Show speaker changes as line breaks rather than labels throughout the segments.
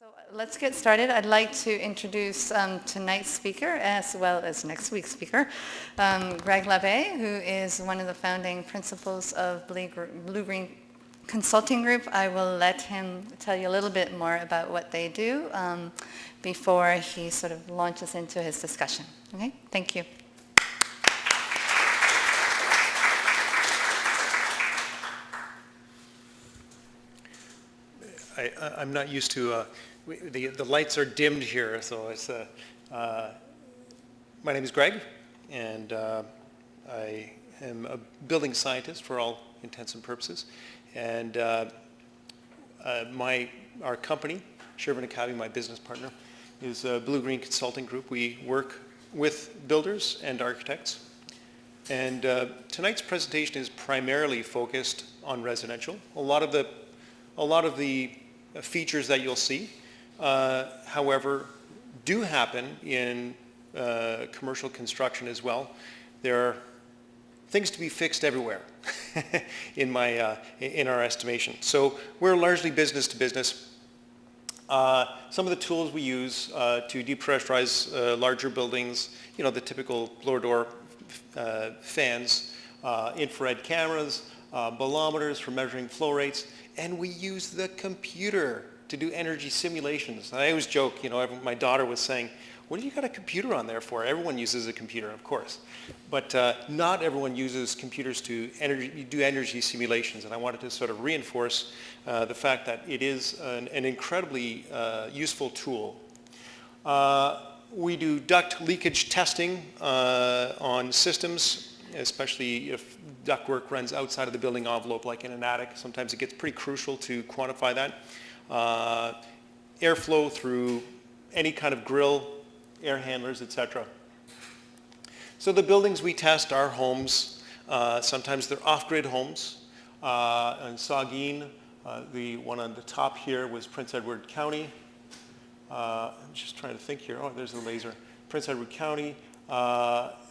So let's get started. I'd like to introduce tonight's speaker as well as next week's speaker, Greg Labbé, who is one of the founding principals of BlueGreen Consulting Group. I will let him tell you a little bit more about what they do before he sort of launches into his discussion. Okay, thank you.
I'm not used to, the lights are dimmed here, so it's, my name is Greg, and I am a building scientist for all intents and purposes, and our company, Shervin Akavi, my business partner, is BlueGreen Consulting Group. We work with builders and architects, and tonight's presentation is primarily focused on residential. A lot of the features that you'll see, however, do happen in commercial construction as well. There are things to be fixed everywhere in our estimation. So we're largely business to business. Some of the tools we use to depressurize larger buildings, you know, the typical blower door fans, infrared cameras, bolometers for measuring flow rates, and we use the computer to do energy simulations. I always joke, you know, my daughter was saying, what do you got a computer on there for? Everyone uses a computer, of course. But not everyone uses computers to do energy simulations, and I wanted to sort of reinforce the fact that it is an incredibly useful tool. We do duct leakage testing on systems, especially if ductwork runs outside of the building envelope, like in an attic. Sometimes it gets pretty crucial to quantify that. Airflow through any kind of grill, air handlers, etc. So the buildings we test are homes. Sometimes they're off-grid homes. In Saugeen, the one on the top here was Prince Edward County. I'm just trying to think here. Oh, there's the laser. Prince Edward County.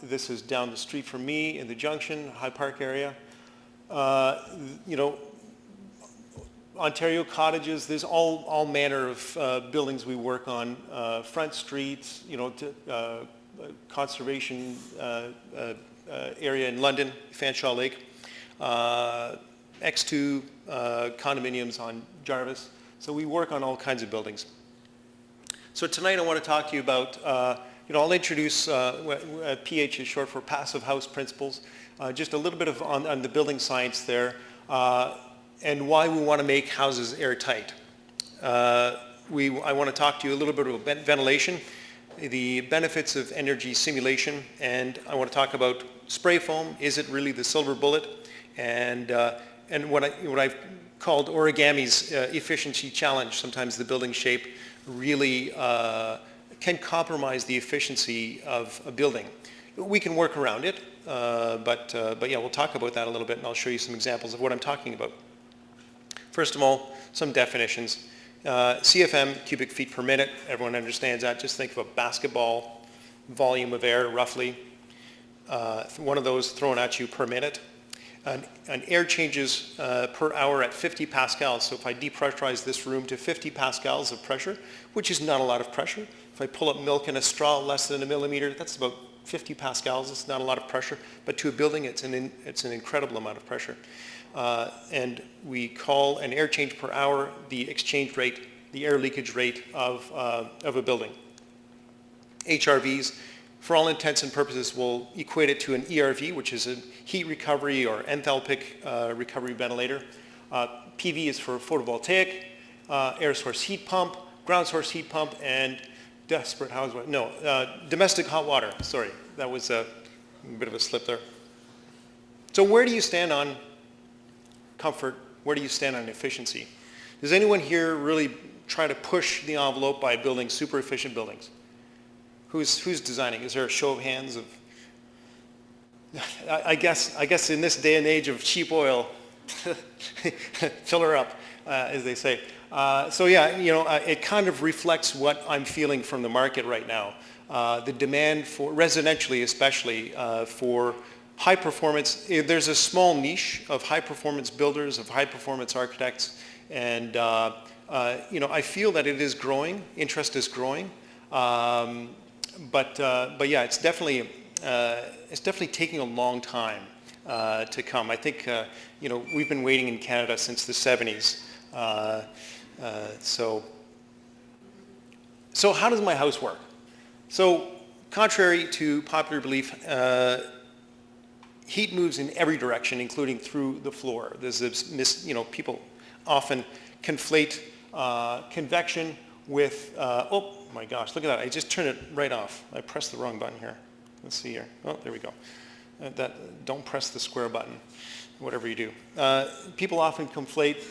This is down the street from me in the Junction, High Park area. You know, Ontario cottages, there's all manner of buildings we work on. Front streets, you know, conservation area in London, Fanshawe Lake. X2 condominiums on Jarvis. So we work on all kinds of buildings. So tonight I want to talk to you about you know, I'll introduce PH is short for Passive House Principles, just a little bit on the building science there, and why we want to make houses airtight. I want to talk to you a little bit about ventilation, the benefits of energy simulation, and I want to talk about spray foam. Is it really the silver bullet? And what I've called origami's efficiency challenge. Sometimes the building shape really can compromise the efficiency of a building. We can work around it, but yeah, we'll talk about that a little bit, and I'll show you some examples of what I'm talking about. First of all, some definitions. CFM, cubic feet per minute, everyone understands that. Just think of a basketball volume of air, roughly. One of those thrown at you per minute. An air changes per hour at 50 pascals. So if I depressurize this room to 50 pascals of pressure, which is not a lot of pressure. If I pull up milk in a straw less than a millimeter, that's about 50 pascals. It's not a lot of pressure, but to a building, it's an incredible amount of pressure. And we call an air change per hour the exchange rate, the air leakage rate of a building. HRVs, for all intents and purposes, we'll equate it to an ERV, which is a heat recovery or enthalpic recovery ventilator. PV is for photovoltaic, air source heat pump, ground source heat pump, and domestic hot water. Sorry, that was a bit of a slip there. So where do you stand on comfort? Where do you stand on efficiency? Does anyone here really try to push the envelope by building super efficient buildings? Who's designing? Is there a show of hands of? I guess in this day and age of cheap oil, fill her up, as they say. So yeah, you know, it kind of reflects what I'm feeling from the market right now. The demand for, residentially especially, for high performance. There's a small niche of high performance builders, of high performance architects, and I feel that it is growing, interest is growing, but yeah, it's definitely taking a long time to come. I think we've been waiting in Canada since the 70s. So how does my house work? So contrary to popular belief, heat moves in every direction, including through the floor. There's this, people often conflate convection with, oh my gosh, look at that. I just turned it right off. I pressed the wrong button here. Let's see here. Oh, there we go. Don't press the square button, whatever you do. People often conflate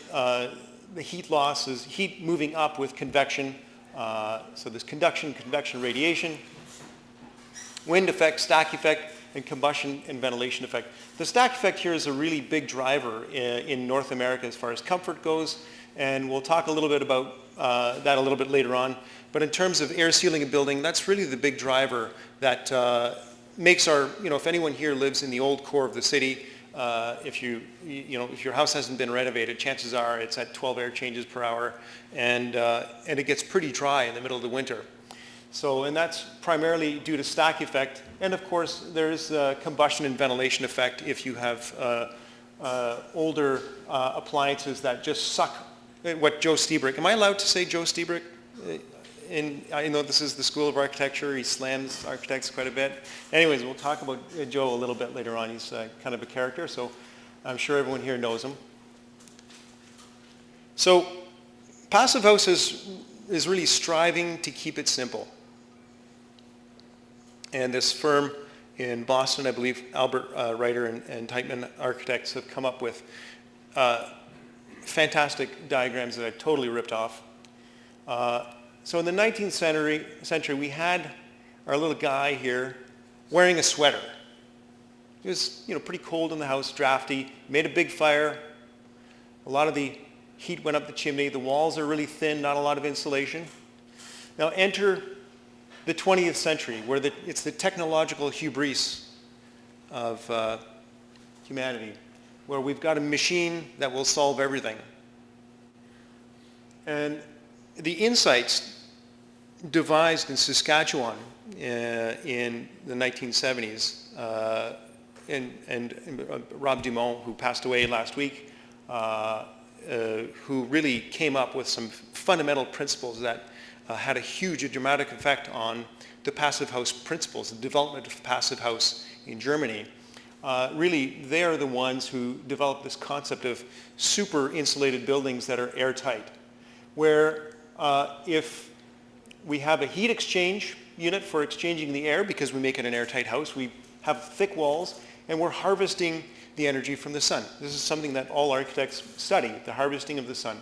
the heat loss as heat moving up with convection. So there's conduction, convection, radiation, wind effect, stack effect, and combustion and ventilation effect. The stack effect here is a really big driver in North America as far as comfort goes, and we'll talk a little bit about that a little bit later on. But in terms of air sealing a building, that's really the big driver that makes our, if anyone here lives in the old core of the city, if your house hasn't been renovated, chances are it's at 12 air changes per hour, and it gets pretty dry in the middle of the winter. So, and that's primarily due to stack effect, and of course there's combustion and ventilation effect if you have older appliances that just suck. What Joe Stiebrick, am I allowed to say Joe Stiebrick? I know this is the School of Architecture. He slams architects quite a bit. Anyways, we'll talk about Joe a little bit later on. He's kind of a character, so I'm sure everyone here knows him. So Passive House is really striving to keep it simple. And this firm in Boston, I believe, Albert Reiter and Tightman Architects have come up with fantastic diagrams that I totally ripped off. So in the 19th century, we had our little guy here wearing a sweater. It was, pretty cold in the house, drafty, made a big fire. A lot of the heat went up the chimney. The walls are really thin, not a lot of insulation. Now enter the 20th century, where it's the technological hubris of humanity, where we've got a machine that will solve everything. And the insights devised in Saskatchewan in the 1970s, and Rob Dumont, who passed away last week, who really came up with some fundamental principles that had a huge, dramatic effect on the passive house principles, the development of passive house in Germany. Really, they are the ones who developed this concept of super insulated buildings that are airtight, where if we have a heat exchange unit for exchanging the air, because we make it an airtight house, we have thick walls, and we're harvesting the energy from the sun. This is something that all architects study, the harvesting of the sun.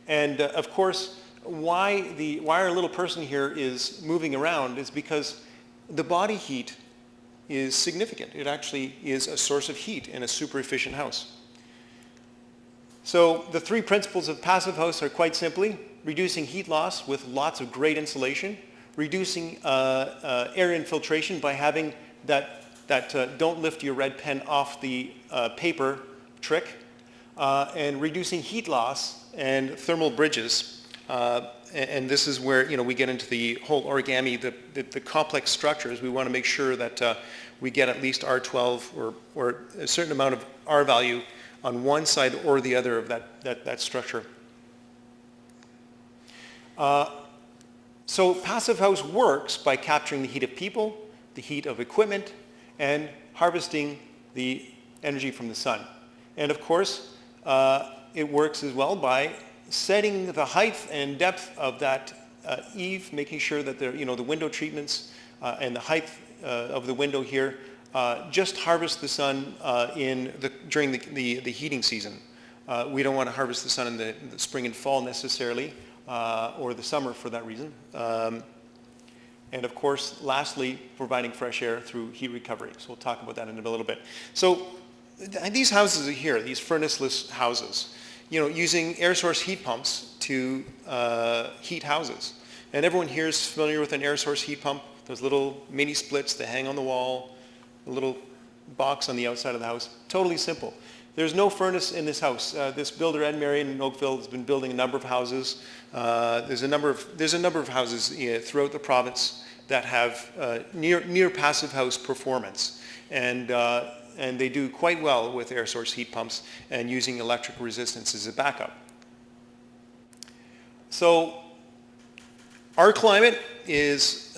And of course, why our little person here is moving around is because the body heat is significant. It actually is a source of heat in a super efficient house. So the three principles of passive house are quite simply reducing heat loss with lots of great insulation, reducing air infiltration by having that don't lift your red pen off the paper trick, and reducing heat loss and thermal bridges. And this is where we get into the whole origami, the complex structures. We want to make sure that we get at least R12 or a certain amount of R value on one side or the other of that structure. So passive house works by capturing the heat of people, the heat of equipment, and harvesting the energy from the sun. And of course, it works as well by setting the height and depth of that eave, making sure that the window treatments and the height of the window here just harvest the sun during the heating season. We don't want to harvest the sun in the spring and fall necessarily, or the summer for that reason. And of course, lastly, providing fresh air through heat recovery. So we'll talk about that in a little bit. So these houses are here, these furnaceless houses, using air source heat pumps to heat houses. And everyone here is familiar with an air source heat pump, those little mini splits that hang on the wall, a little box on the outside of the house. Totally simple. There's no furnace in this house. This builder, Ed Marion in Oakville, has been building a number of houses. There's a number of houses throughout the province that have near passive house performance, and they do quite well with air source heat pumps and using electric resistance as a backup. So our climate is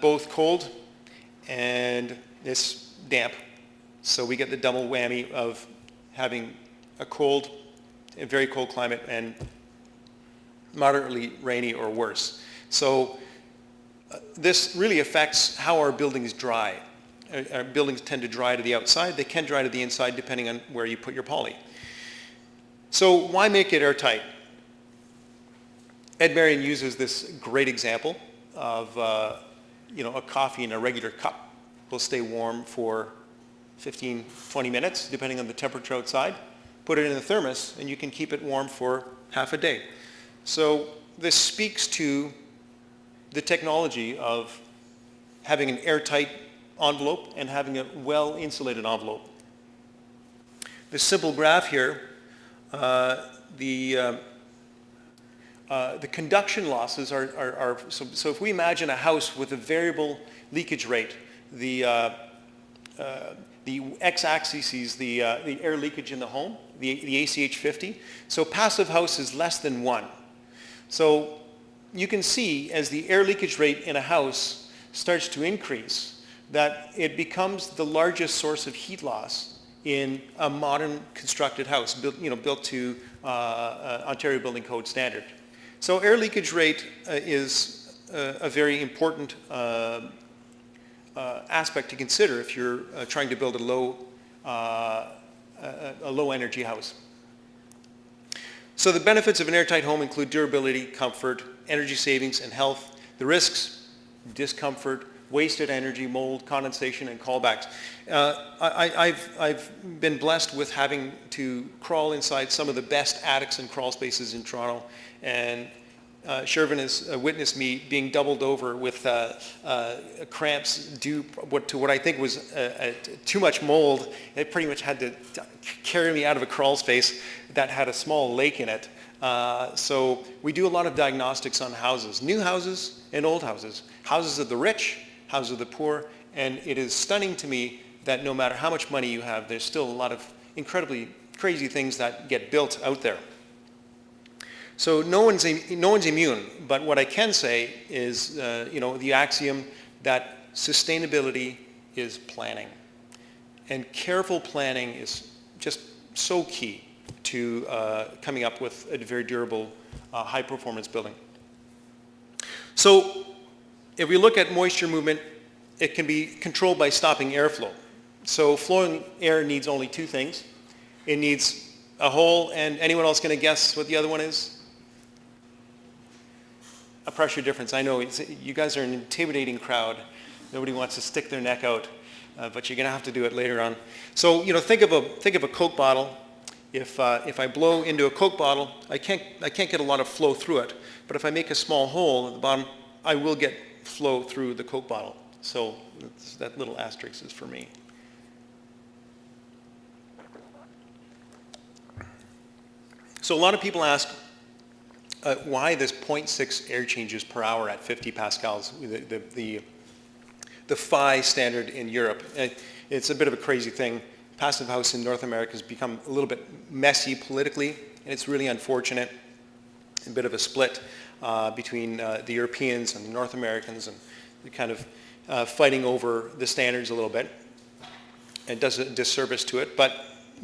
both cold and it's damp. So we get the double whammy of having a very cold climate and moderately rainy or worse. So this really affects how our buildings dry. Our buildings tend to dry to the outside. They can dry to the inside depending on where you put your poly. So why make it airtight? Ed Marion uses this great example of a coffee in a regular cup will stay warm for 15, 20 minutes, depending on the temperature outside. Put it in a thermos, and you can keep it warm for half a day. So this speaks to the technology of having an airtight envelope and having a well-insulated envelope. This simple graph here, the conduction losses are so if we imagine a house with a variable leakage rate, the x-axis is the air leakage in the home, the ACH 50. So passive house is less than 1. So you can see as the air leakage rate in a house starts to increase that it becomes the largest source of heat loss in a modern constructed house built to Ontario Building Code standard. So air leakage rate is a very important aspect to consider if you're trying to build a low energy house. So the benefits of an airtight home include durability, comfort, energy savings, and health. The risks, discomfort, wasted energy, mold, condensation, and callbacks. I've been blessed with having to crawl inside some of the best attics and crawl spaces in Toronto, and Shervin has witnessed me being doubled over with cramps due to what I think was too much mold. It pretty much had to carry me out of a crawl space that had a small lake in it. So we do a lot of diagnostics on houses, new houses and old houses, houses of the rich, houses of the poor, and it is stunning to me that no matter how much money you have, there's still a lot of incredibly crazy things that get built out there. So no one's immune, but what I can say is, the axiom that sustainability is planning. And careful planning is just so key to coming up with a very durable, high-performance building. So if we look at moisture movement, it can be controlled by stopping airflow. So flowing air needs only two things. It needs a hole, and anyone else going to guess what the other one is? A pressure difference. I know you guys are an intimidating crowd. Nobody wants to stick their neck out, but you're going to have to do it later on. So think of a Coke bottle. If I blow into a Coke bottle, I can't get a lot of flow through it. But if I make a small hole at the bottom, I will get flow through the Coke bottle. So that little asterisk is for me. So a lot of people ask why this 0.6 air changes per hour at 50 pascals, the PHI standard in Europe. It's a bit of a crazy thing. Passive house in North America has become a little bit messy politically, and it's really unfortunate. A bit of a split between the Europeans and the North Americans, and they're kind of fighting over the standards a little bit. It does a disservice to it, but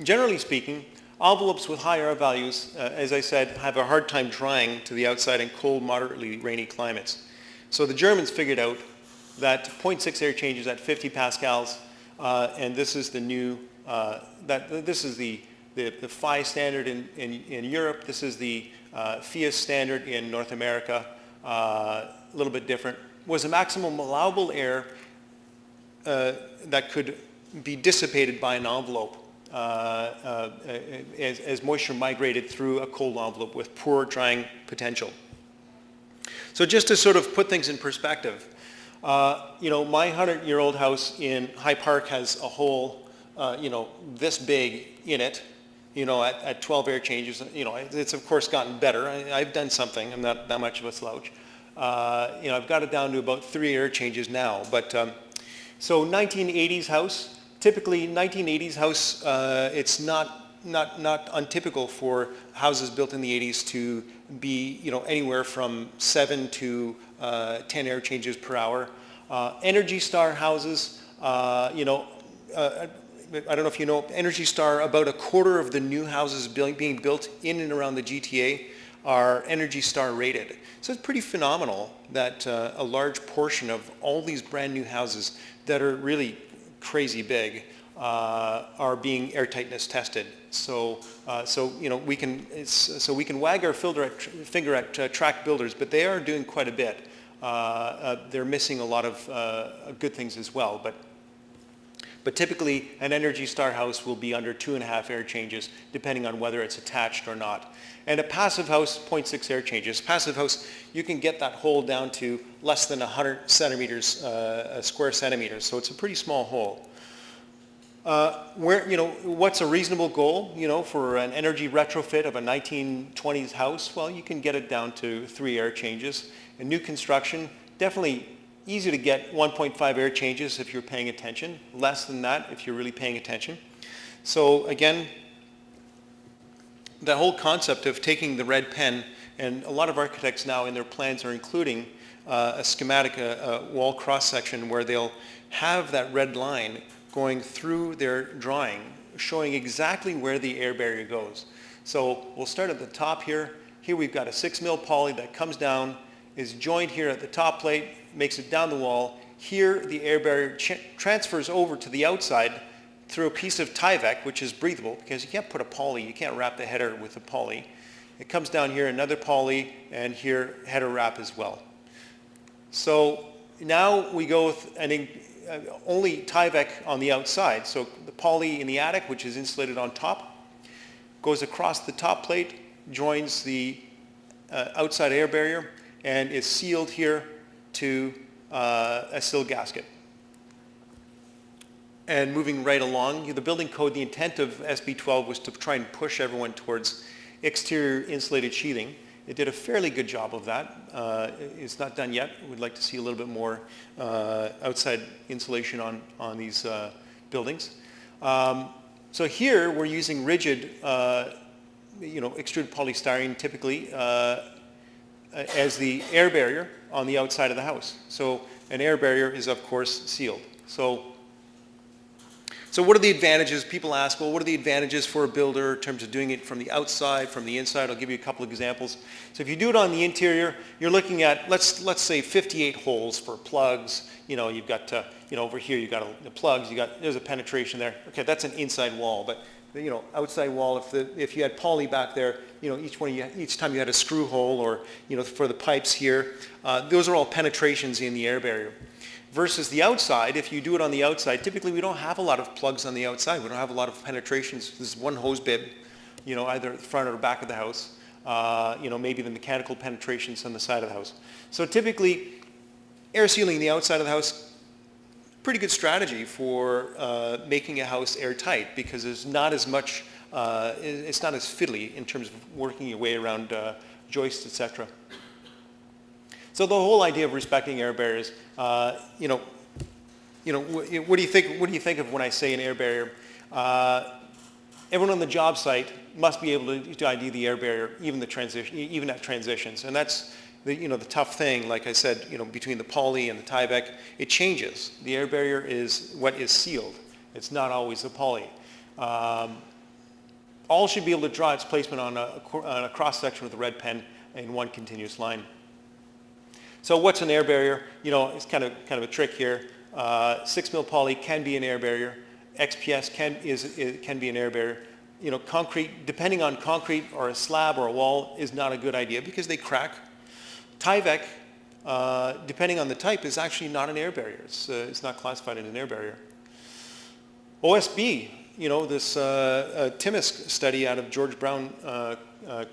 generally speaking, envelopes with high R values, as I said, have a hard time drying to the outside in cold, moderately rainy climates. So the Germans figured out that 0.6 air changes at 50 pascals, and this is the new, this is the PHI standard in Europe. This is the FIAS standard in North America, a little bit different. Was a maximum allowable air that could be dissipated by an envelope as moisture migrated through a cold envelope with poor drying potential. So just to sort of put things in perspective, my 100-year-old house in High Park has a hole, this big in it, at 12 air changes. It's of course gotten better. I've done something. I'm not that much of a slouch. I've got it down to about 3 air changes now. But so 1980s house, typically 1980s house, it's not untypical for houses built in the 80s to be anywhere from 7 to 10 air changes per hour. Energy Star houses, I don't know if you know, Energy Star, about a quarter of the new houses being built in and around the GTA are Energy Star rated. So it's pretty phenomenal that a large portion of all these brand new houses that are really crazy big are being air tightness tested. So we can wag our finger at tract builders, but they are doing quite a bit. They're missing a lot of good things as well, but typically an Energy Star house will be under 2.5 air changes, depending on whether it's attached or not. And a passive house, 0.6 air changes. Passive house, you can get that hole down to less than 100 centimeters, square centimeters, so it's a pretty small hole. What's a reasonable goal, for an energy retrofit of a 1920s house? Well, you can get it down to 3 air changes. In new construction, definitely easy to get 1.5 air changes if you're paying attention. Less than that if you're really paying attention. So again, the whole concept of taking the red pen, and a lot of architects now in their plans are including a schematic, a wall cross-section where they'll have that red line going through their drawing, showing exactly where the air barrier goes. So we'll start at the top here. Here we've got a 6 mil poly that comes down, is joined here at the top plate, makes it down the wall. Here the air barrier transfers over to the outside through a piece of Tyvek, which is breathable, because you can't put a poly, you can't wrap the header with a poly. It comes down here, another poly, and here header wrap as well. So now we go with only Tyvek on the outside. So the poly in the attic, which is insulated on top, goes across the top plate, joins the outside air barrier, and is sealed here to a sill gasket. And moving right along, the building code, the intent of SB 12 was to try and push everyone towards exterior insulated sheathing. It did a fairly good job of that. It's not done yet. We'd like to see a little bit more outside insulation on these buildings. So here we're using rigid, extruded polystyrene typically as the air barrier on the outside of the house. So an air barrier is of course sealed. So what are the advantages? People ask, well, what are the advantages for a builder in terms of doing it from the outside, from the inside? I'll give you a couple of examples. So if you do it on the interior, you're looking at, let's say 58 holes for plugs. You've got, over here you've got the plugs, there's a penetration there. Okay, that's an inside wall, but outside wall, if you had poly back there, each time you had a screw hole or, for the pipes here, those are all penetrations in the air barrier. Versus the outside, if you do it on the outside, typically we don't have a lot of plugs on the outside. We don't have a lot of penetrations. There's one hose bib, either at the front or back of the house. Maybe the mechanical penetrations on the side of the house. So typically, air sealing the outside of the house, pretty good strategy for making a house airtight because there's not as much, it's not as fiddly in terms of working your way around joists, etc. So the whole idea of respecting air barriers, what do you think? What do you think of when I say an air barrier? Everyone on the job site must be able to ID the air barrier, even at transitions, and that's the tough thing. Like I said, between the poly and the Tyvek, it changes. The air barrier is what is sealed. It's not always the poly. All should be able to draw its placement on a cross section with a red pen in one continuous line. So what's an air barrier? It's kind of a trick here. 6 mil poly can be an air barrier. XPS can be an air barrier. Concrete, depending on concrete or a slab or a wall, is not a good idea because they crack. Tyvek, depending on the type, is actually not an air barrier. It's not classified as an air barrier. OSB, this Timis study out of George Brown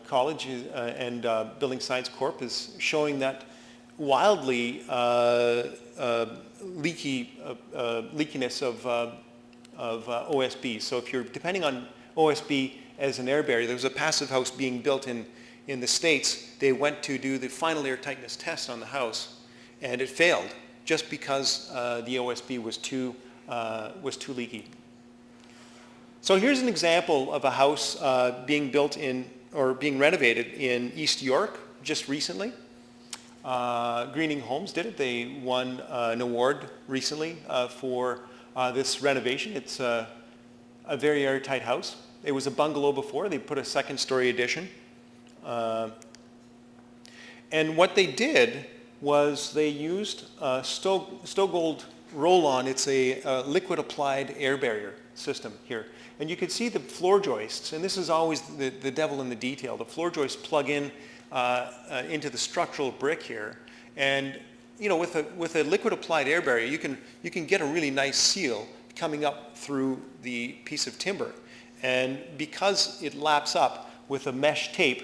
College and Building Science Corp is showing that wildly leakiness of OSB. So if you're depending on OSB as an air barrier. There was a passive house being built in the States. They went to do the final air tightness test on the house, and it failed just because the OSB was too leaky. So here's an example of a house being built or being renovated in East York just recently. Greening Homes did it. They won an award recently for this renovation. It's a very airtight house. It was a bungalow before. They put a second-story addition. And what they did was they used Stogold roll-on. It's a liquid-applied air barrier system here. And you can see the floor joists, and this is always the devil in the detail. The floor joists plug in into the structural brick here, and with a liquid applied air barrier, you can get a really nice seal coming up through the piece of timber, and because it laps up with a mesh tape,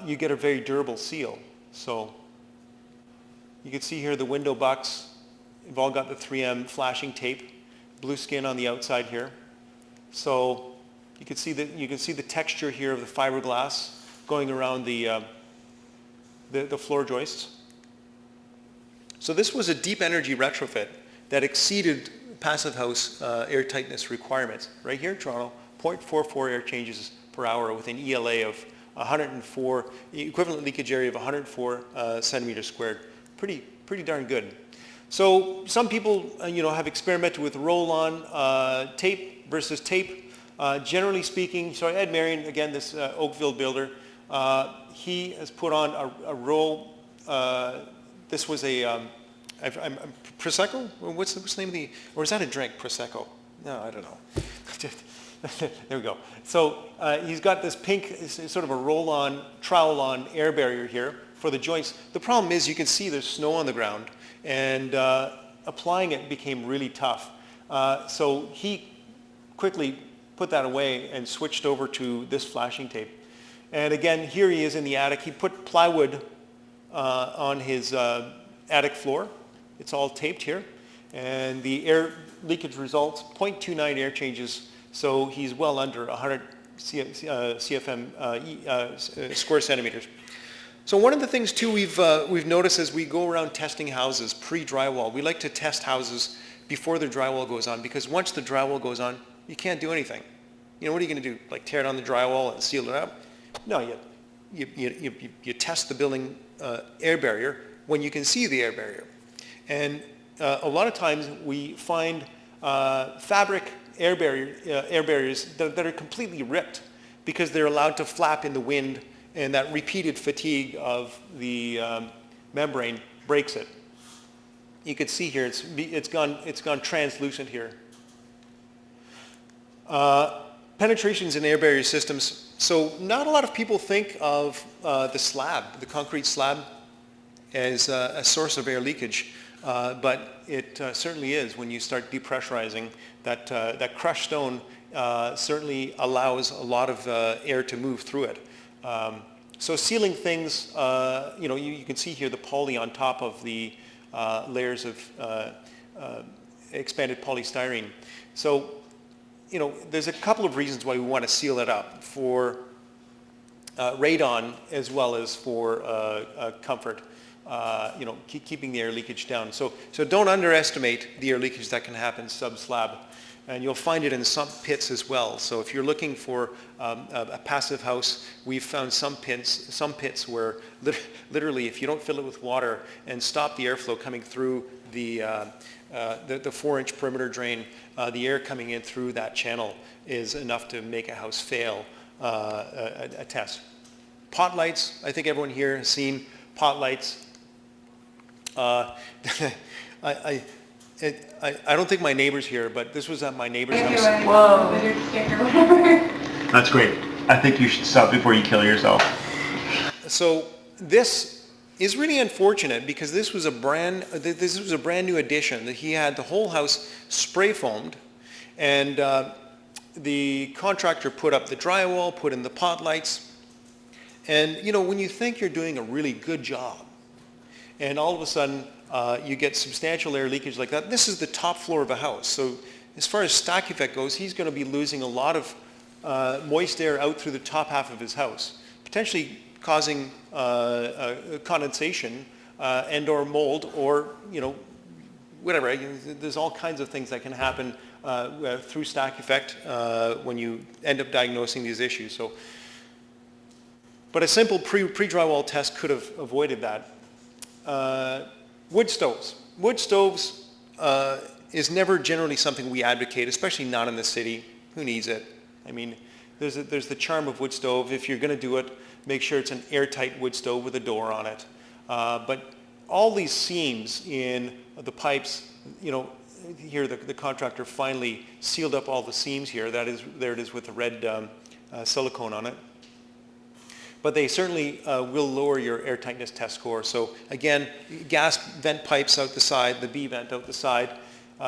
you get a very durable seal. So you can see here the window bucks. They've all got the 3M flashing tape, blue skin on the outside here. So you can see the texture here of the fiberglass going around the floor joists. So this was a deep energy retrofit that exceeded passive house air tightness requirements. Right here, Toronto, 0.44 air changes per hour with an ELA of 104, equivalent leakage area of 104 centimeters squared. Pretty darn good. So some people, have experimented with roll-on tape versus tape. Generally speaking, Ed Marion, again, this Oakville builder, he has put on a roll. This was a Prosecco? What's the name of the? Or is that a drink? Prosecco? No, I don't know. There we go. So he's got this pink, sort of a roll-on, trowel-on air barrier here for the joints. The problem is you can see there's snow on the ground, and applying it became really tough. So he quickly put that away and switched over to this flashing tape. And again, here he is in the attic. He put plywood on his attic floor. It's all taped here. And the air leakage results, 0.29 air changes, so he's well under 100 CFM square centimeters. So one of the things too we've noticed as we go around testing houses pre-drywall, we like to test houses before the drywall goes on, because once the drywall goes on, you can't do anything. What are you going to do? Like tear down the drywall and seal it up? No, you test the building air barrier when you can see the air barrier. And a lot of times we find fabric air barriers that are completely ripped because they're allowed to flap in the wind, and that repeated fatigue of the membrane breaks it. You can see here it's gone translucent here. Penetrations in air barrier systems. So not a lot of people think of the concrete slab, as a source of air leakage, but it certainly is when you start depressurizing. That crushed stone certainly allows a lot of air to move through it. So sealing things, you can see here the poly on top of the layers of expanded polystyrene. So, there's a couple of reasons why we want to seal it up, for radon as well as for comfort, keeping the air leakage down. So don't underestimate the air leakage that can happen sub-slab. And you'll find it in some pits as well. So if you're looking for a passive house, we've found some pits where literally if you don't fill it with water and stop the airflow coming through the 4-inch perimeter drain, the air coming in through that channel is enough to make a house fail a test. Pot lights, I think everyone here has seen pot lights. I don't think my neighbor's here, but this was at my neighbor's house.
Whoa.
That's great. I think you should stop before you kill yourself. So this is really unfortunate, because this was a brand new addition that he had the whole house spray foamed, and the contractor put up the drywall, put in the pot lights, and when you think you're doing a really good job, and all of a sudden you get substantial air leakage like that. This is the top floor of a house, so as far as stack effect goes, he's going to be losing a lot of moist air out through the top half of his house, potentially causing condensation and or mold or, whatever. There's all kinds of things that can happen through stack effect when you end up diagnosing these issues. But a simple pre-drywall test could have avoided that. Wood stoves. Wood stoves is never generally something we advocate, especially not in the city. Who needs it? I mean, there's the charm of wood stove. If you're going to do it, make sure it's an airtight wood stove with a door on it. But all these seams in the pipes, here the contractor finally sealed up all the seams here. There it is with the red silicone on it. But they certainly will lower your air tightness test score. So again, gas vent pipes out the side, the B vent out the side,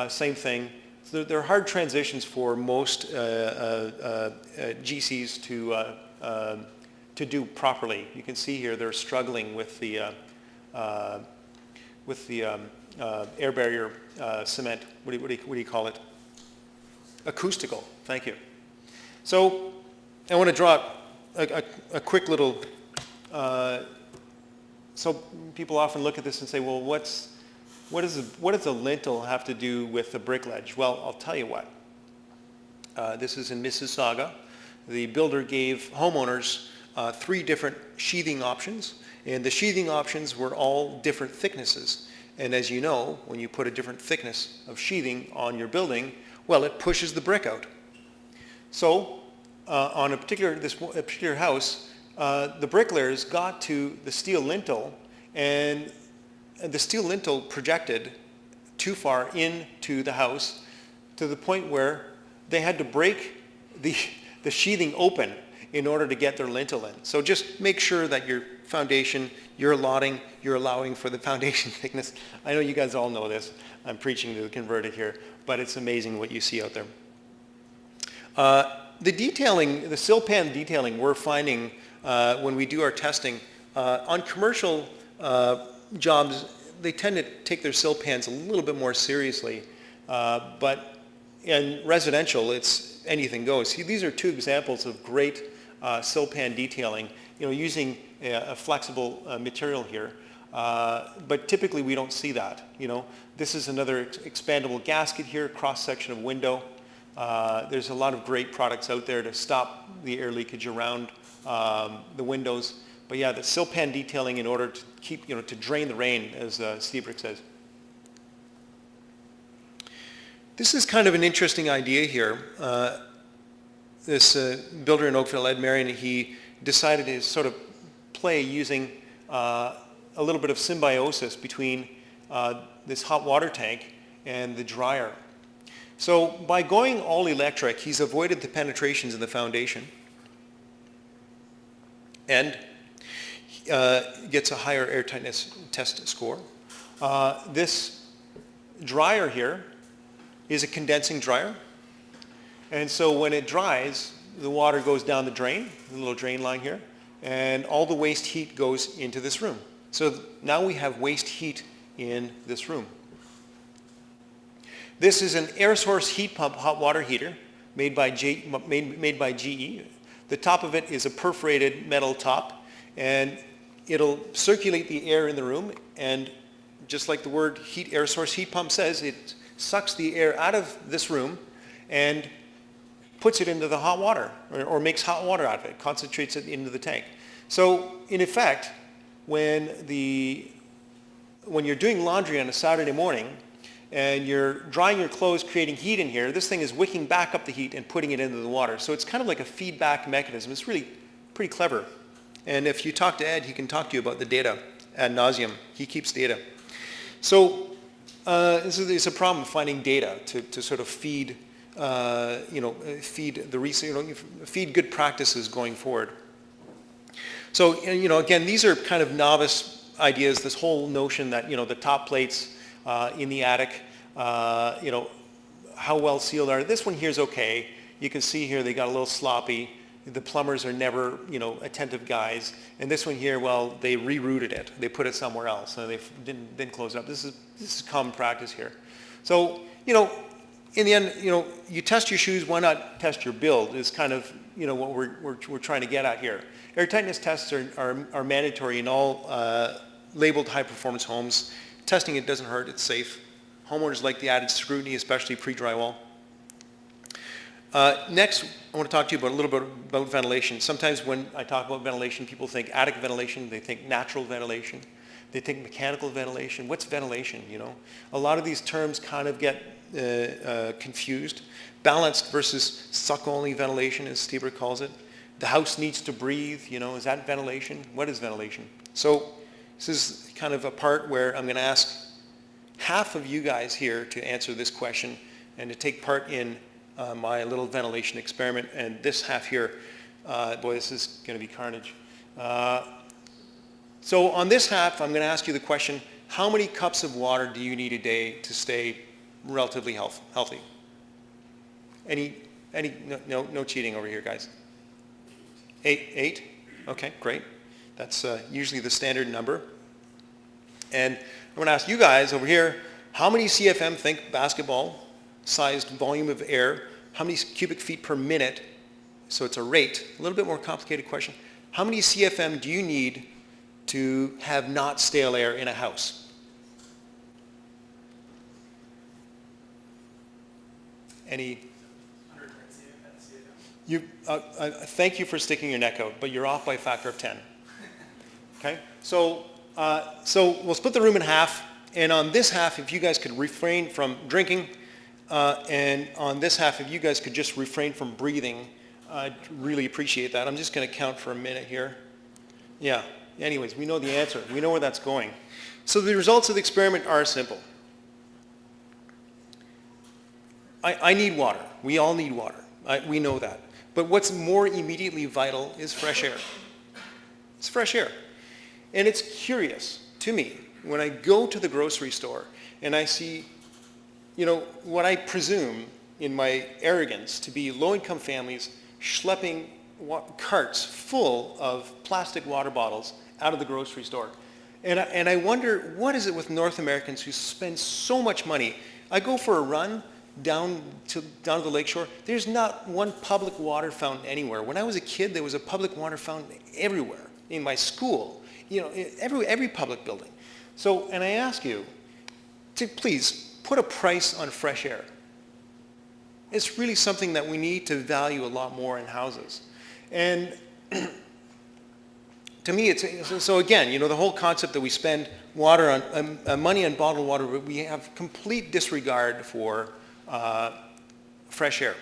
same thing. So they're hard transitions for most GCs to do properly. You can see here they're struggling with the air barrier cement. What do you call it? Acoustical. Thank you. So I want to draw a quick little. So people often look at this and say, well, what does a lintel have to do with the brick ledge? Well, I'll tell you what. This is in Mississauga. The builder gave homeowners 3 different sheathing options, and the sheathing options were all different thicknesses. And as you know, when you put a different thickness of sheathing on your building, well, it pushes the brick out. So on a particular house, the bricklayers got to the steel lintel, and the steel lintel projected too far into the house to the point where they had to break the sheathing open in order to get their lintel in. So just make sure that your foundation, you're allowing for the foundation thickness. I know you guys all know this. I'm preaching to the converted here, but it's amazing what you see out there. The detailing, the sill pan detailing, we're finding when we do our testing, on commercial jobs, they tend to take their sill pans a little bit more seriously, but in residential, it's anything goes. See, these are 2 examples of great sill pan detailing, using a flexible material here, but typically we don't see that. This is another expandable gasket here, cross-section of window. There's a lot of great products out there to stop the air leakage around the windows. But yeah, the sill pan detailing in order to keep, to drain the rain, as Seabrick says. This is kind of an interesting idea here. This builder in Oakville, Ed Marion, he decided to sort of play using a little bit of symbiosis between this hot water tank and the dryer. So by going all electric, he's avoided the penetrations in the foundation and gets a higher air tightness test score. This dryer here is a condensing dryer. And so when it dries, the water goes down the drain, the little drain line here, and all the waste heat goes into this room. So now we have waste heat in this room. This is an air source heat pump hot water heater made by GE. The top of it is a perforated metal top, and it'll circulate the air in the room, and just like the word air source heat pump says, it sucks the air out of this room and puts it into the hot water, or makes hot water out of it, concentrates it into the tank. So in effect, when you're doing laundry on a Saturday morning and you're drying your clothes, creating heat in here, this thing is wicking back up the heat and putting it into the water. So it's kind of like a feedback mechanism. It's really pretty clever. And if you talk to Ed, he can talk to you about the data ad nauseum. He keeps data. So it's a problem finding data to sort of feed feed the research, feed good practices going forward. So, again, these are kind of novice ideas. This whole notion that the top plates in the attic, how well sealed are. This one here is okay. You can see here they got a little sloppy. The plumbers are never attentive guys. And this one here, well, they rerouted it. They put it somewhere else, and they didn't close it up. This is common practice here. So in the end, you test your shoes, why not test your build is kind of, what we're trying to get at here. Air tightness tests are mandatory in all labeled high-performance homes. Testing it doesn't hurt, it's safe. Homeowners like the added scrutiny, especially pre-drywall. Next, I want to talk to you a little bit about ventilation. Sometimes when I talk about ventilation, people think attic ventilation, they think natural ventilation, they think mechanical ventilation. What's ventilation, A lot of these terms kind of get confused. Balanced versus suck-only ventilation, as Stieber calls it. The house needs to breathe, is that ventilation? What is ventilation? So this is kind of a part where I'm going to ask half of you guys here to answer this question and to take part in my little ventilation experiment. And this half here, boy, this is going to be carnage. So on this half, I'm going to ask you the question, how many cups of water do you need a day to stay relatively healthy? No cheating over here, guys. 8? Okay, great. That's usually the standard number. And I'm going to ask you guys over here, how many CFM, think basketball-sized volume of air, how many cubic feet per minute, so it's a rate, a little bit more complicated question. How many CFM do you need to have not stale air in a house? Any? Thank you for sticking your neck out, but you're off by a factor of 10. Okay, so we'll split the room in half, and on this half, if you guys could refrain from drinking, and on this half, if you guys could just refrain from breathing, I'd really appreciate that. I'm just going to count for a minute here. Yeah, anyways, we know the answer. We know where that's going. So the results of the experiment are simple. I need water. We all need water. We know that. But what's more immediately vital is fresh air. It's fresh air. And it's curious to me when I go to the grocery store and I see, what I presume in my arrogance to be low-income families schlepping carts full of plastic water bottles out of the grocery store. And I wonder, what is it with North Americans who spend so much money? I go for a run down to the lakeshore. There's not one public water fountain anywhere. When I was a kid, there was a public water fountain everywhere. In my school, every public building. So, and I ask you to please put a price on fresh air. It's really something that we need to value a lot more in houses. And to me, so again, the whole concept that we spend water on money on bottled water, but we have complete disregard for fresh air.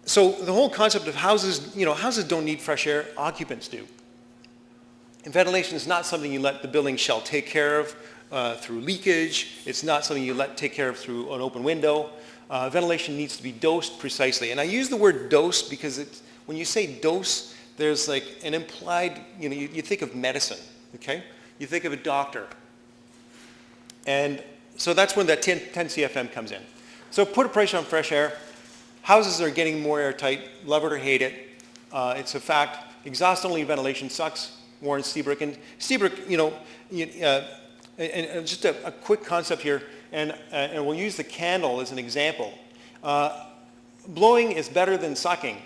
So the whole concept of houses, houses don't need fresh air, occupants do. And ventilation is not something you let the building shell take care of through leakage. It's not something you take care of through an open window. Ventilation needs to be dosed precisely. And I use the word dose because when you say dose, there's like an implied, you think of medicine, okay? You think of a doctor. And so that's when that 10 CFM comes in. So put a price on fresh air. Houses are getting more airtight, love it or hate it. It's a fact. Exhaust-only ventilation sucks, Warren Stieber. And Stieber, and just a quick concept here, and we'll use the candle as an example. Blowing is better than sucking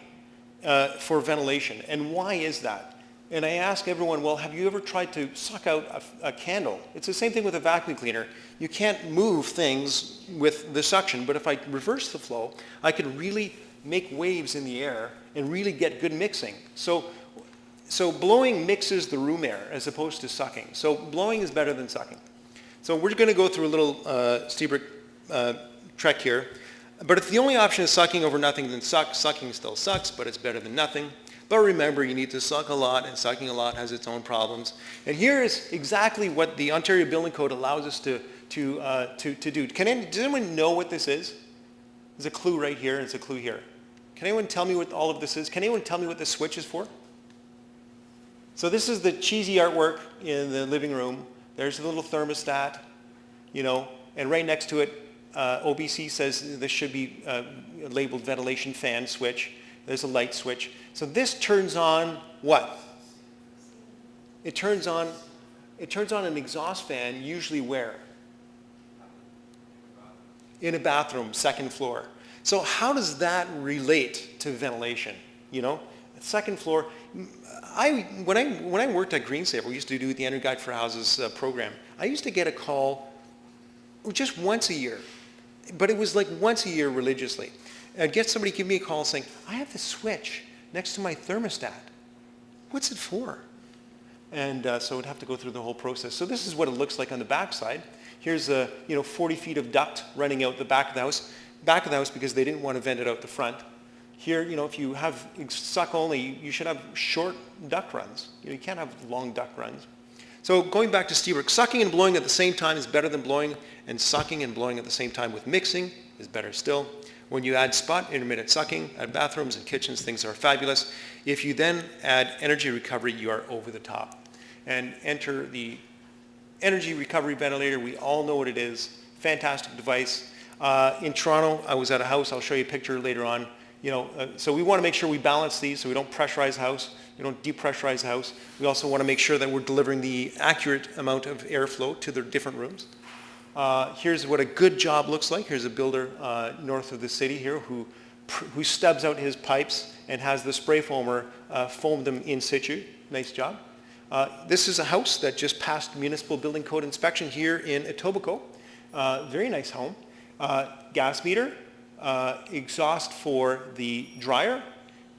for ventilation. And why is that? And I ask everyone, well, have you ever tried to suck out a candle? It's the same thing with a vacuum cleaner. You can't move things with the suction, but if I reverse the flow, I can really make waves in the air and really get good mixing. So blowing mixes the room air as opposed to sucking. So blowing is better than sucking. So we're going to go through a little Stieber trek here. But if the only option is sucking over nothing, then sucking still sucks, but it's better than nothing. But remember, you need to suck a lot, and sucking a lot has its own problems. And here is exactly what the Ontario Building Code allows us to do. Does anyone know what this is? There's a clue right here, and there's a clue here. Can anyone tell me what all of this is? Can anyone tell me what this switch is for? So this is the cheesy artwork in the living room. There's a little thermostat, and right next to it, OBC says this should be labeled ventilation fan switch. There's a light switch. So this turns on what? It turns on an exhaust fan, usually where? in a bathroom, second floor. So how does that relate to ventilation? You know, second floor. When I worked at Greensaver, we used to do the Energy Guide for Houses program. I used to get a call just once a year, but it was like once a year religiously. I'd get somebody give me a call saying, I have this switch next to my thermostat. What's it for? And so I'd have to go through the whole process. So this is what it looks like on the back side. Here's 40 feet of duct running out the back of the house. Back of the house because they didn't want to vent it out the front. Here, if you have suck only, you should have short duct runs. You can't have long duct runs. So going back to steelwork, sucking and blowing at the same time is better than blowing, and sucking and blowing at the same time with mixing is better still. When you add spot intermittent sucking at bathrooms and kitchens, things are fabulous. If you then add energy recovery, you are over the top. And enter the energy recovery ventilator. We all know what it is. Fantastic device. In Toronto, I was at a house. I'll show you a picture later on. So we want to make sure we balance these so we don't pressurize the house. We don't depressurize the house. We also want to make sure that we're delivering the accurate amount of airflow to the different rooms. Here's what a good job looks like. Here's a builder north of the city here who stubs out his pipes and has the spray foamer foam them in situ. Nice job. This is a house that just passed municipal building code inspection here in Etobicoke. Very nice home. Gas meter, exhaust for the dryer.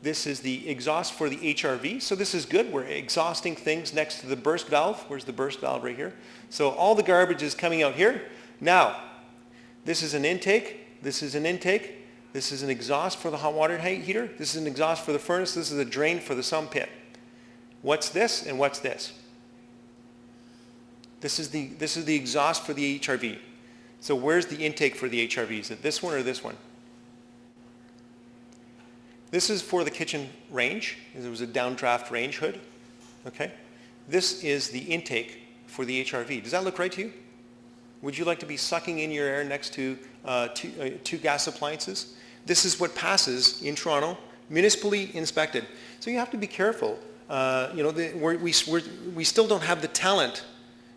This is the exhaust for the HRV. So this is good. We're exhausting things next to the burst valve. Where's the burst valve? Right here. So all the garbage is coming out here. Now, this is an intake. This is an intake. This is an exhaust for the hot water heater. This is an exhaust for the furnace. This is a drain for the sump pit. What's this and what's this? This is the exhaust for the HRV. So where's the intake for the HRV? Is it this one or this one? This is for the kitchen range. There was a downdraft range hood. Okay. This is the intake for the HRV. Does that look right to you? Would you like to be sucking in your air next to two gas appliances? This is what passes in Toronto, municipally inspected. So you have to be careful. We still don't have the talent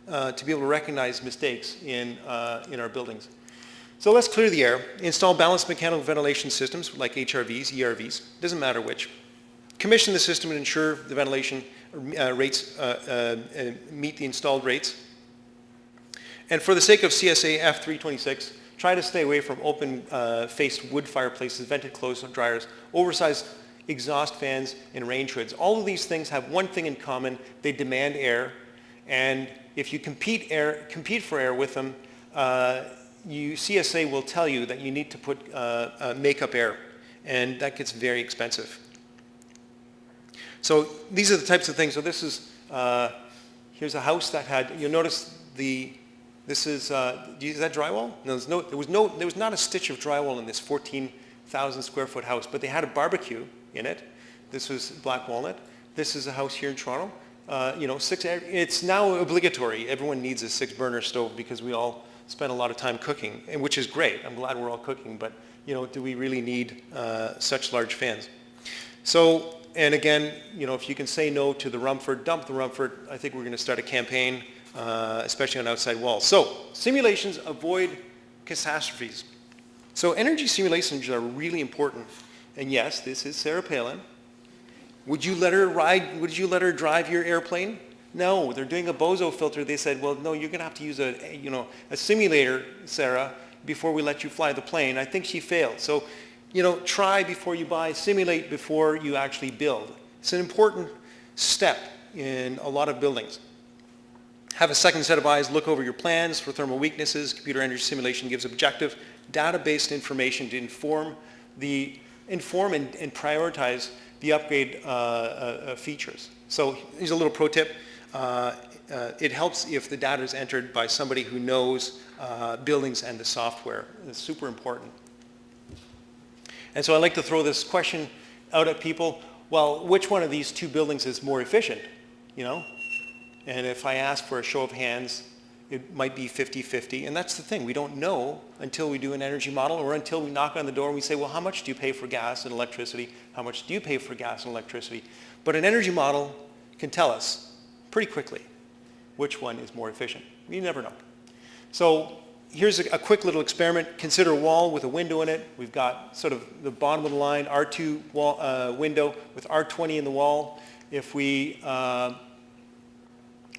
to be able to recognize mistakes in our buildings. So let's clear the air. Install balanced mechanical ventilation systems like HRVs, ERVs, doesn't matter which. Commission the system and ensure the ventilation rates meet the installed rates. And for the sake of CSA F326, try to stay away from open-faced wood fireplaces, vented closed dryers, oversized exhaust fans, and range hoods. All of these things have one thing in common. They demand air. And if you compete for air with them, CSA will tell you that you need to put make-up air, and that gets very expensive. So these are the types of things. So this is, here's a house that had, you'll notice this is that drywall? No, there was not a stitch of drywall in this 14,000 square foot house, but they had a barbecue in it. This was black walnut. This is a house here in Toronto. It's now obligatory. Everyone needs a 6-burner stove because we all spend a lot of time cooking, and which is great. I'm glad we're all cooking, but do we really need such large fans? So, and again, if you can say no to the Rumford, dump the Rumford. I think we're going to start a campaign, especially on outside walls. So, simulations avoid catastrophes. So, energy simulations are really important. And yes, this is Sarah Palin. Would you let her drive your airplane? No, they're doing a bozo filter. They said, well, no, you're going to have to use a simulator, Sarah, before we let you fly the plane. I think she failed. So, try before you buy, simulate before you actually build. It's an important step in a lot of buildings. Have a second set of eyes, look over your plans for thermal weaknesses. Computer energy simulation gives objective, data-based information to inform and prioritize the upgrade features. So here's a little pro tip. It helps if the data is entered by somebody who knows buildings and the software. It's super important. And so I like to throw this question out at people. Well, which one of these two buildings is more efficient? And if I ask for a show of hands, it might be 50-50. And that's the thing. We don't know until we do an energy model or until we knock on the door and we say, well, how much do you pay for gas and electricity? How much do you pay for gas and electricity? But an energy model can tell us pretty quickly which one is more efficient. You never know. So here's a quick little experiment. Consider a wall with a window in it. We've got sort of the bottom of the line, R2 wall, window with R20 in the wall. If we,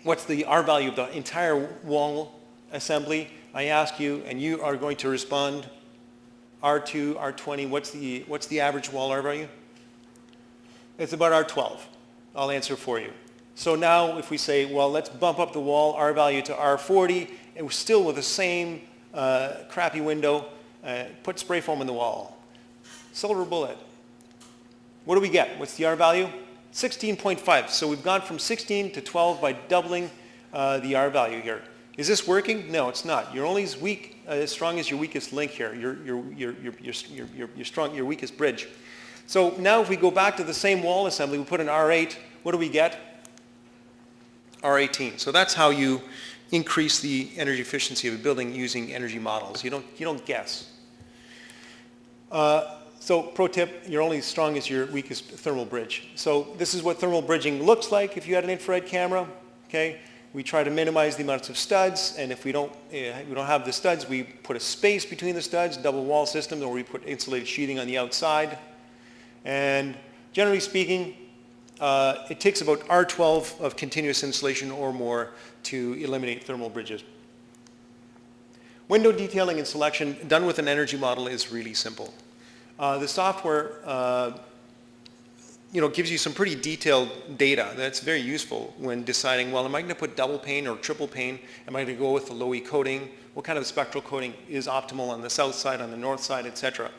what's the R value of the entire wall assembly? I ask you, and you are going to respond, R2, R20, what's the average wall R value? It's about R12. I'll answer for you. So now if we say, well, let's bump up the wall R value to R40, and we're still with the same crappy window, put spray foam in the wall. Silver bullet. What do we get? What's the R value? 16.5. So we've gone from 16 to 12 by doubling the R value here. Is this working? No, it's not. You're only as strong as your weakest link here. Your weakest bridge. So now if we go back to the same wall assembly, we put an R8. What do we get? R18. So that's how you increase the energy efficiency of a building using energy models. You don't guess. So pro tip, you're only as strong as your weakest thermal bridge. So this is what thermal bridging looks like if you had an infrared camera. Okay, we try to minimize the amounts of studs, and if we don't have the studs, we put a space between the studs, double wall system, or we put insulated sheathing on the outside. And generally speaking, it takes about R12 of continuous insulation or more to eliminate thermal bridges. Window detailing and selection done with an energy model is really simple. The software gives you some pretty detailed data that's very useful when deciding, well, am I going to put double pane or triple pane? Am I going to go with the low E coating? What kind of spectral coating is optimal on the south side, on the north side, etc.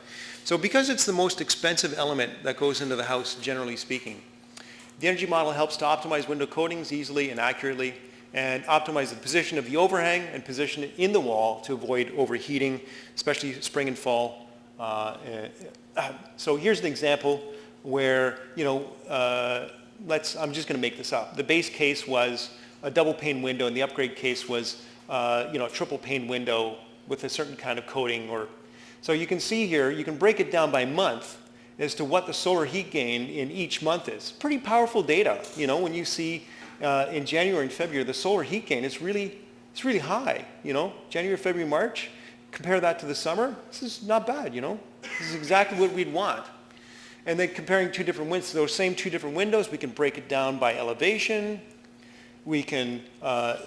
So because it's the most expensive element that goes into the house, generally speaking, the energy model helps to optimize window coatings easily and accurately, and optimize the position of the overhang and position it in the wall to avoid overheating, especially spring and fall. So here's an example where, I'm just going to make this up. The base case was a double pane window, and the upgrade case was, a triple pane window with a certain kind of coating. So you can see here, you can break it down by month as to what the solar heat gain in each month is. Pretty powerful data. When you see in January and February, the solar heat gain is really high. January, February, March. Compare that to the summer. This is not bad. This is exactly what we'd want. And then comparing two different windows, those same two different windows, we can break it down by elevation. We can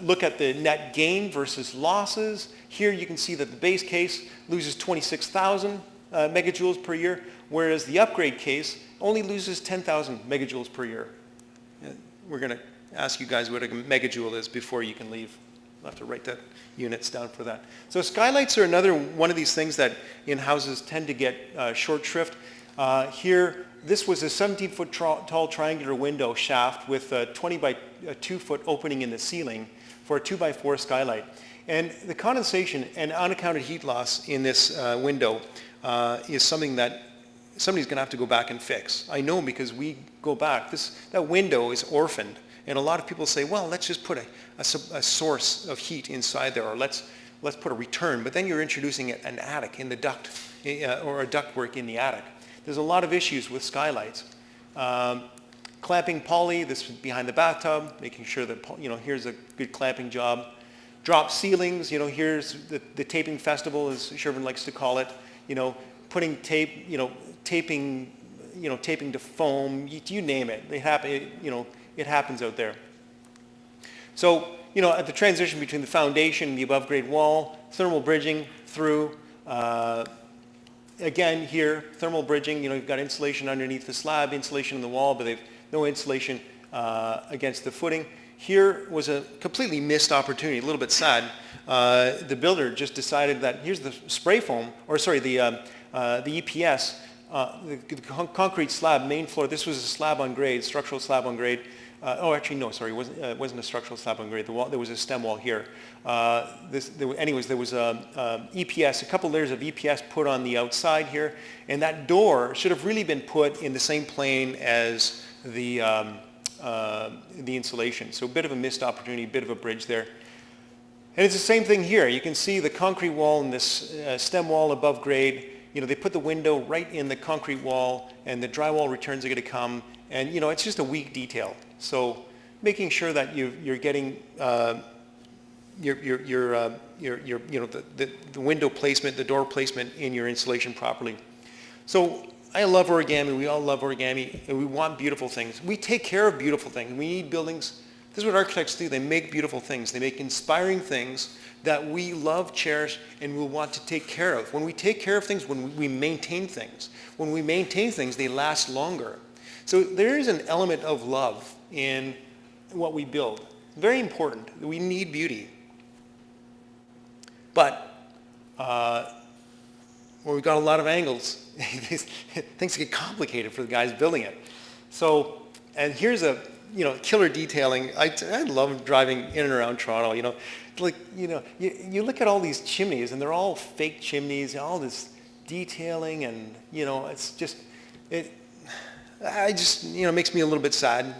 look at the net gain versus losses. Here you can see that the base case loses 26,000 megajoules per year, whereas the upgrade case only loses 10,000 megajoules per year. We're going to ask you guys what a megajoule is before you can leave. I'll have to write the units down for that. So skylights are another one of these things that in houses tend to get short shrift. Here, this was a 17-foot tall triangular window shaft with a 20 by 2-foot opening in the ceiling for a 2x4 skylight. And the condensation and unaccounted heat loss in this window is something that somebody's going to have to go back and fix. I know because we go back. That window is orphaned. And a lot of people say, well, let's just put a source of heat inside there, or let's put a return. But then you're introducing an attic in the duct, or a ductwork in the attic. There's a lot of issues with skylights. Clamping poly, this is behind the bathtub, making sure that, here's a good clamping job. Drop ceilings, here's the taping festival, as Shervin likes to call it. Putting tape, taping to foam, you name it. It happens out there. So, at the transition between the foundation and the above grade wall, thermal bridging through. Again, here, thermal bridging, you've got insulation underneath the slab, insulation in the wall, but they've no insulation against the footing. Here was a completely missed opportunity, a little bit sad. The builder just decided that here's the spray foam, the EPS, the concrete slab, main floor. This was a slab on grade, structural slab on grade. It wasn't a structural slab on grade. There was a stem wall here. There was a EPS, a couple layers of EPS put on the outside here, and that door should have really been put in the same plane as the insulation. So a bit of a missed opportunity, a bit of a bridge there. And it's the same thing here. You can see the concrete wall and this stem wall above grade. They put the window right in the concrete wall, and the drywall returns are going to come. And, it's just a weak detail. So making sure that you're getting the window placement, the door placement in your insulation properly. So I love origami. We all love origami, and we want beautiful things. We take care of beautiful things. We need buildings. This is what architects do. They make beautiful things. They make inspiring things that we love, cherish, and will want to take care of. When we take care of things, when we maintain things. When we maintain things, they last longer. So there is an element of love in what we build. Very important. We need beauty. But when we've got a lot of angles, things get complicated for the guys building it. So, and here's a killer detailing. I love driving in and around Toronto. You look at all these chimneys, and they're all fake chimneys. All this detailing, and it's just it makes me a little bit sad.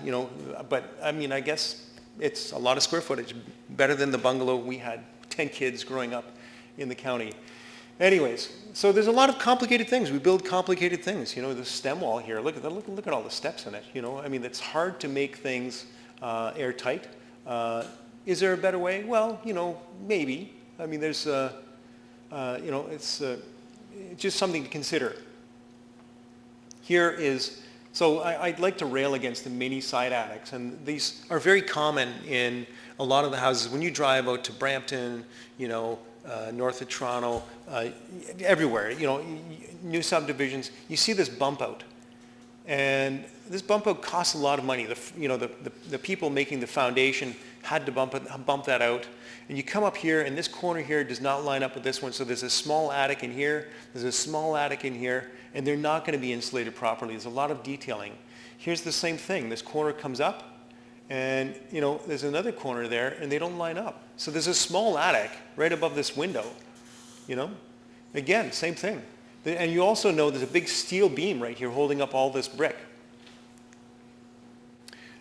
But I mean, I guess it's a lot of square footage, better than the bungalow we had 10 kids growing up in the county. Anyways, so there's a lot of complicated things. We build complicated things. The stem wall here. Look at all the steps in it. I mean, it's hard to make things airtight. Is there a better way? Well, maybe. I mean, there's it's just something to consider. Here is. So I'd like to rail against the mini side attics, and these are very common in a lot of the houses. When you drive out to Brampton, north of Toronto, everywhere, new subdivisions, you see this bump out. And this bump out costs a lot of money. The people making the foundation had to bump that out. And you come up here, and this corner here does not line up with this one. So there's a small attic in here, there's a small attic in here, and they're not going to be insulated properly. There's a lot of detailing. Here's the same thing. This corner comes up, and there's another corner there, and they don't line up. So there's a small attic right above this window. Again, same thing. And you also know there's a big steel beam right here holding up all this brick.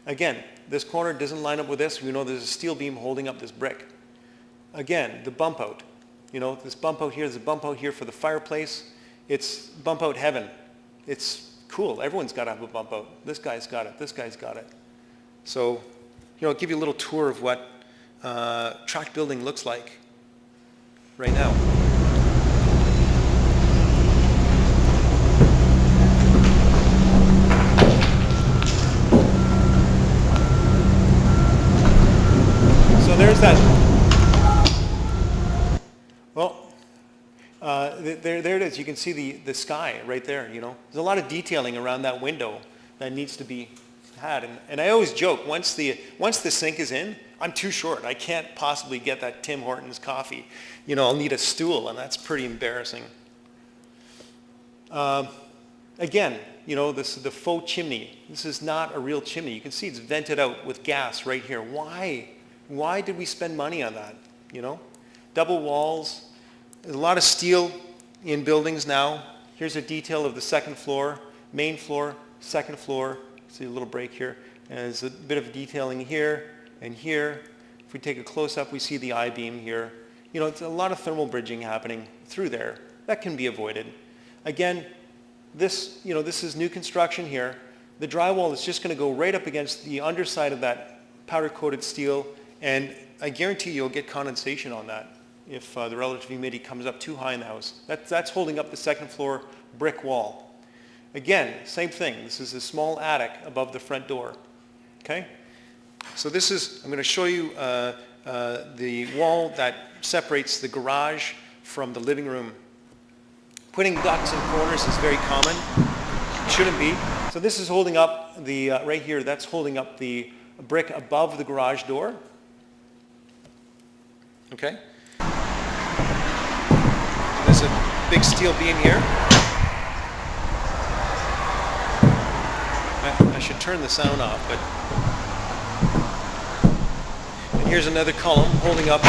Again, this corner doesn't line up with this. There's a steel beam holding up this brick. Again, the bump out. This bump out here, there's a bump out here for the fireplace. It's bump out heaven. It's cool. Everyone's got to have a bump out. This guy's got it. This guy's got it. So, I'll give you a little tour of what tract building looks like right now. So there's that. Well, there it is. You can see the sky right there. There's a lot of detailing around that window that needs to be had. And I always joke, once the sink is in, I'm too short. I can't possibly get that Tim Hortons coffee. I'll need a stool, and that's pretty embarrassing. Again, the faux chimney. This is not a real chimney. You can see it's vented out with gas right here. Why? Why did we spend money on that? Double walls. There's a lot of steel in buildings now. Here's a detail of the second floor, main floor, second floor. See a little break here. And there's a bit of detailing here and here. If we take a close-up, we see the I-beam here. It's a lot of thermal bridging happening through there. That can be avoided. Again, this is new construction here. The drywall is just going to go right up against the underside of that powder-coated steel, and I guarantee you'll get condensation on that if the relative humidity comes up too high in the house. That's holding up the second floor brick wall. Again, same thing. This is a small attic above the front door. Okay? So I'm going to show you the wall that separates the garage from the living room. Putting ducts in corners is very common. It shouldn't be. So this is holding up right here, that's holding up the brick above the garage door. Okay? There's a big steel beam here. I should turn the sound off, but... And here's another column holding up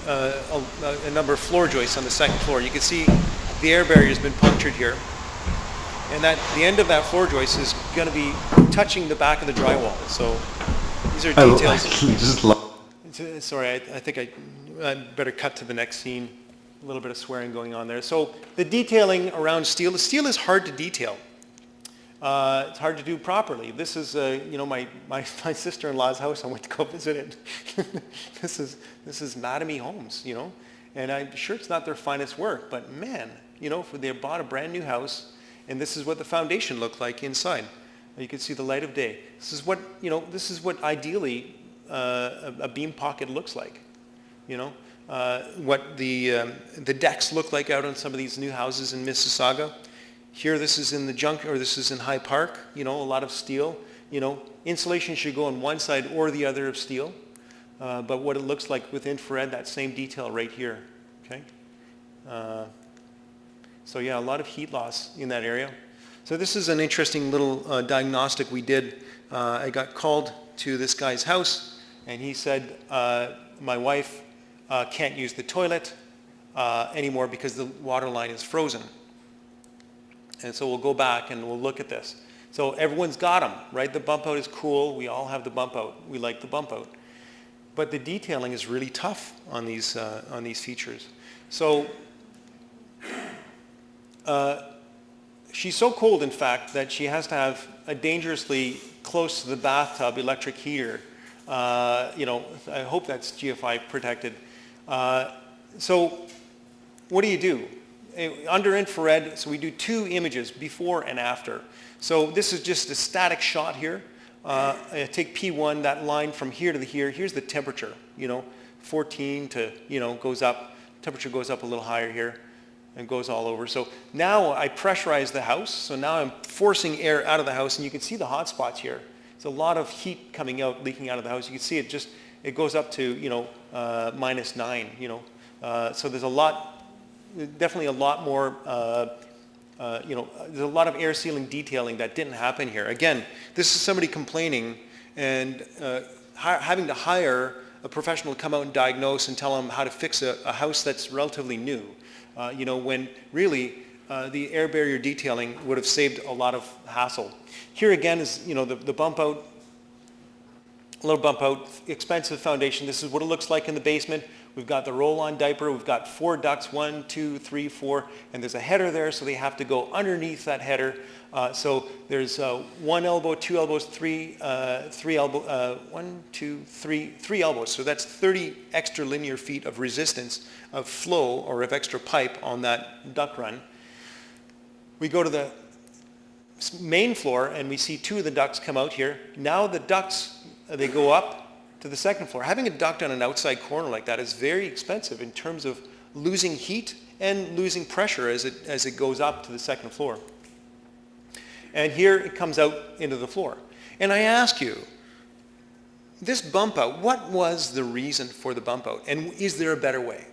a number of floor joists on the second floor. You can see the air barrier has been punctured here. And the end of that floor joist is going to be touching the back of the drywall. So these are details. Sorry, I think I better cut to the next scene. A little bit of swearing going on there. So the detailing around steel. The steel is hard to detail. It's hard to do properly. This is, my sister-in-law's house. I went to go visit it. This is Mattamy Homes, and I'm sure it's not their finest work, but man, they bought a brand new house, and this is what the foundation looked like inside. You can see the light of day. This is what ideally a beam pocket looks like. What the decks look like out on some of these new houses in Mississauga. Here, this is in the this is in High Park, a lot of steel. Insulation should go on one side or the other of steel. But what it looks like with infrared, that same detail right here, okay? So yeah, a lot of heat loss in that area. So this is an interesting little diagnostic we did. I got called to this guy's house, and he said, my wife can't use the toilet anymore because the water line is frozen. And so we'll go back and we'll look at this. So everyone's got them, right? The bump out is cool. We all have the bump out. We like the bump out. But the detailing is really tough on these features. So she's so cold, in fact, that she has to have a dangerously close to the bathtub electric heater. I hope that's GFI protected. So what do? Under infrared, so we do 2 images, before and after. So this is just a static shot here. I take P1, that line from here to here. Here's the temperature, 14 to, goes up. Temperature goes up a little higher here and goes all over. So now I pressurize the house. So now I'm forcing air out of the house, and you can see the hot spots here. There's a lot of heat coming out, leaking out of the house. You can see it goes up to, -9, So there's definitely a lot more, there's a lot of air sealing detailing that didn't happen here. Again, this is somebody complaining and having to hire a professional to come out and diagnose and tell them how to fix a house that's relatively new, when really the air barrier detailing would have saved a lot of hassle. Here again is, the bump out, a little bump out, expensive foundation. This is what it looks like in the basement. We've got the roll-on diaper. We've got 4 ducts, 1, 2, 3, 4, and there's a header there, so they have to go underneath that header. So there's 1 elbow, 2 elbows, 3 elbows, 1, 2, 3 elbows. So that's 30 extra linear feet of resistance, of flow, or of extra pipe on that duct run. We go to the main floor, and we see 2 of the ducts come out here. Now the ducts, they go up to the second floor. Having a duct on an outside corner like that is very expensive in terms of losing heat and losing pressure as it goes up to the second floor. And here it comes out into the floor. And I ask you, this bump out, what was the reason for the bump out? And is there a better way?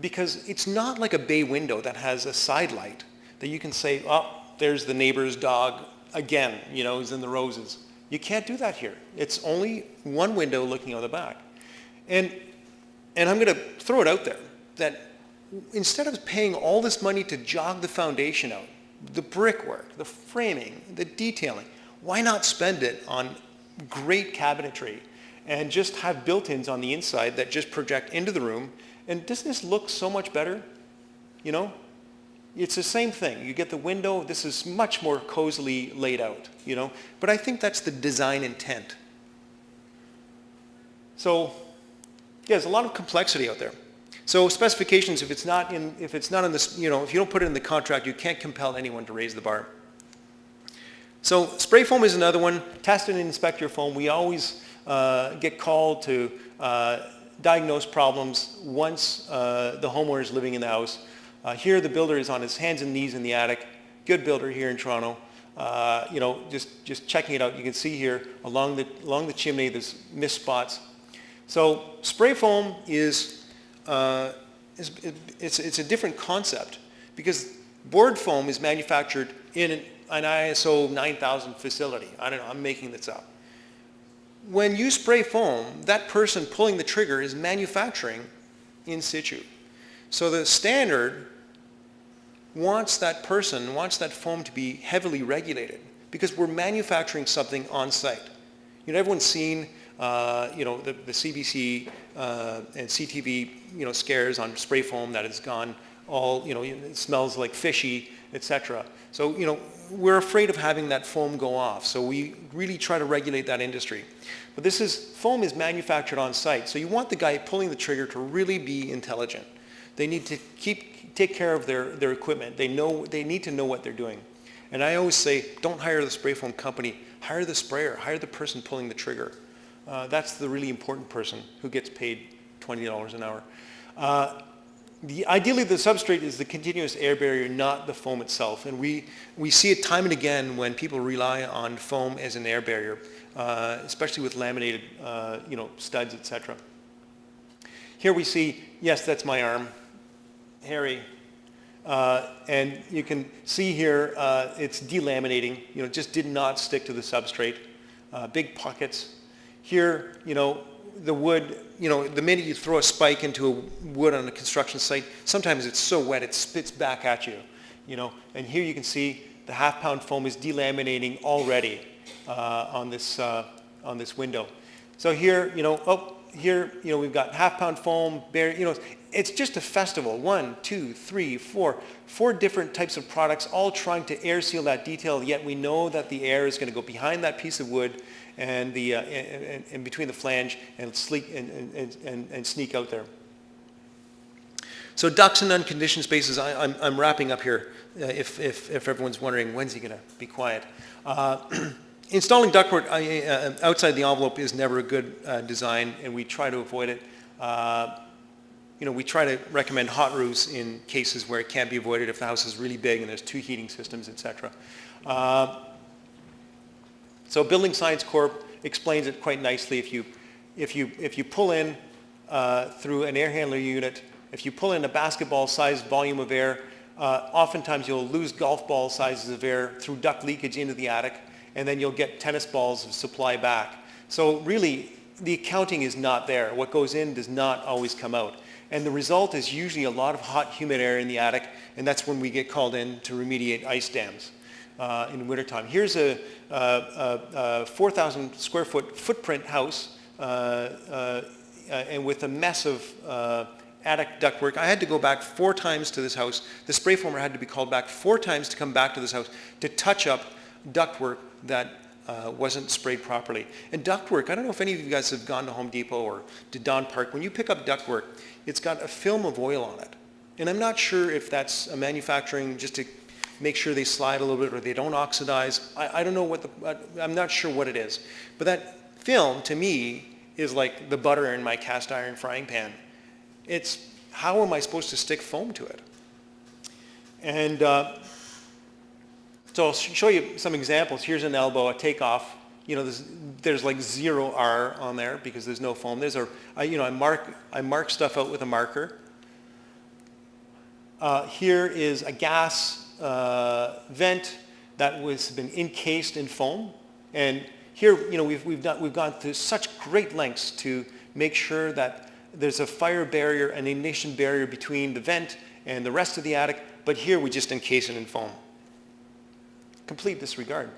Because it's not like a bay window that has a side light that you can say, oh, there's the neighbor's dog again, he's in the roses. You can't do that here. It's only one window looking out the back. And I'm going to throw it out there that instead of paying all this money to jog the foundation out, the brickwork, the framing, the detailing, why not spend it on great cabinetry and just have built-ins on the inside that just project into the room? And doesn't this look so much better? It's the same thing. You get the window. This is much more cozily laid out, But I think that's the design intent. So, yeah, there's a lot of complexity out there. So specifications, if it's not in this, if you don't put it in the contract, you can't compel anyone to raise the bar. So spray foam is another one. Test and inspect your foam. We always get called to diagnose problems once the homeowner is living in the house. Here the builder is on his hands and knees in the attic. Good builder here in Toronto. Just checking it out. You can see here along the chimney there's mist spots. So spray foam it's a different concept because board foam is manufactured in an ISO 9000 facility. I don't know, I'm making this up. When you spray foam, that person pulling the trigger is manufacturing in situ. So the standard wants that foam to be heavily regulated because we're manufacturing something on site. Everyone's seen the CBC and CTV scares on spray foam that has gone all, it smells like fishy, etc. So, we're afraid of having that foam go off. So we really try to regulate that industry. But foam is manufactured on site. So you want the guy pulling the trigger to really be intelligent. They need to take care of their equipment. They need to know what they're doing. And I always say, don't hire the spray foam company. Hire the sprayer. Hire the person pulling the trigger. That's the really important person who gets paid $20 an hour. Ideally, the substrate is the continuous air barrier, not the foam itself. And we see it time and again when people rely on foam as an air barrier, especially with laminated studs, etc. Here we see, yes, that's my arm, hairy. And you can see here it's delaminating. It just did not stick to the substrate. Big pockets. Here, the wood, the minute you throw a spike into a wood on a construction site, sometimes it's so wet it spits back at you, And here you can see the half-pound foam is delaminating already on this window. So here, we've got half-pound foam, it's just a festival. 1, 2, 3, 4 different types of products, all trying to air seal that detail. Yet we know that the air is going to go behind that piece of wood and and between the flange and sneak out there. So ducts and unconditioned spaces. I'm wrapping up here. If everyone's wondering when's he going to be quiet. Installing ductwork outside the envelope is never a good design, and we try to avoid it. We try to recommend hot roofs in cases where it can't be avoided if the house is really big and there's 2 heating systems, etc. So Building Science Corp explains it quite nicely. If you pull in through an air handler unit, if you pull in a basketball-sized volume of air, oftentimes you'll lose golf ball sizes of air through duct leakage into the attic, and then you'll get tennis balls of supply back. So really, the accounting is not there. What goes in does not always come out. And the result is usually a lot of hot, humid air in the attic, and that's when we get called in to remediate ice dams in wintertime. Here's a 4,000 square foot footprint house and with a mess of attic ductwork. I had to go back 4 times to this house. The spray foamer had to be called back 4 times to come back to this house to touch up ductwork that wasn't sprayed properly. And ductwork, I don't know if any of you guys have gone to Home Depot or to Don Park. When you pick up ductwork, it's got a film of oil on it. And I'm not sure if that's a manufacturing just to make sure they slide a little bit or they don't oxidize. I don't know I'm not sure what it is. But that film, to me, is like the butter in my cast iron frying pan. It's, how am I supposed to stick foam to it? And so I'll show you some examples. Here's an elbow, a takeoff. There's like 0 R on there because there's no foam. I mark stuff out with a marker. Here is a gas vent that was been encased in foam, and here we've gone to such great lengths to make sure that there's a fire barrier, an ignition barrier between the vent and the rest of the attic. But here we just encase it in foam. Complete disregard.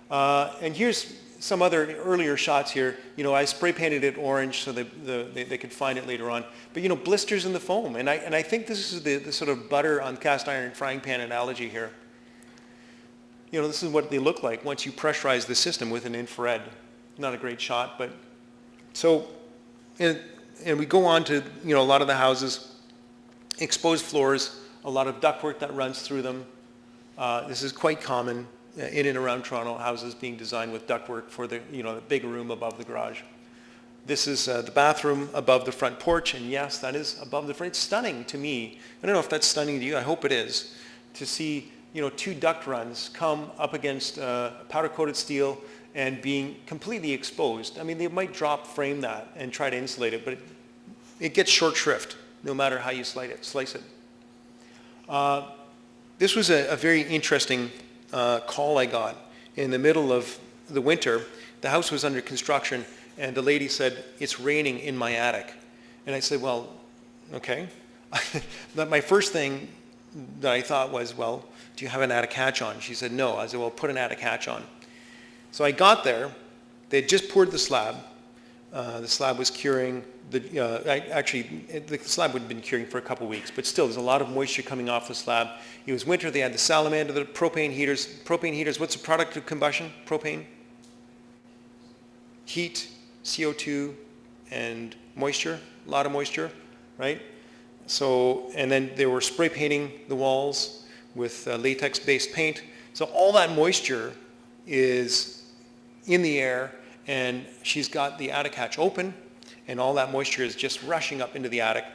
And here's some other earlier shots here. I spray painted it orange so they could find it later on. But blisters in the foam, and I think this is the sort of butter on cast iron frying pan analogy here. This is what they look like once you pressurize the system with an infrared. Not a great shot, but so and we go on to a lot of the houses, exposed floors, a lot of ductwork that runs through them. This is quite common in and around Toronto, houses being designed with ductwork for the big room above the garage. This is the bathroom above the front porch, and yes, that is above the front. It's stunning to me. I don't know if that's stunning to you. I hope it is, to see 2 duct runs come up against powder-coated steel and being completely exposed. I mean, they might drop frame that and try to insulate it, but it gets short shrift no matter how you slice it. This was a very interesting call I got in the middle of the winter. The house was under construction, and the lady said, "It's raining in my attic." And I said, "Well, okay." My first thing that I thought was, "Well, do you have an attic hatch on?" She said, "No." I said, "Well, put an attic hatch on." So I got there. They had just poured the slab. The slab was curing. Actually, the slab had been curing for a couple weeks, but still, there's a lot of moisture coming off the slab. It was winter. They had the salamander, the propane heaters. Propane heaters, what's the product of combustion? Propane? Heat, CO2, and moisture. A lot of moisture, right? So, and then they were spray painting the walls with latex-based paint. So all that moisture is in the air, and she's got the attic hatch open, and all that moisture is just rushing up into the attic,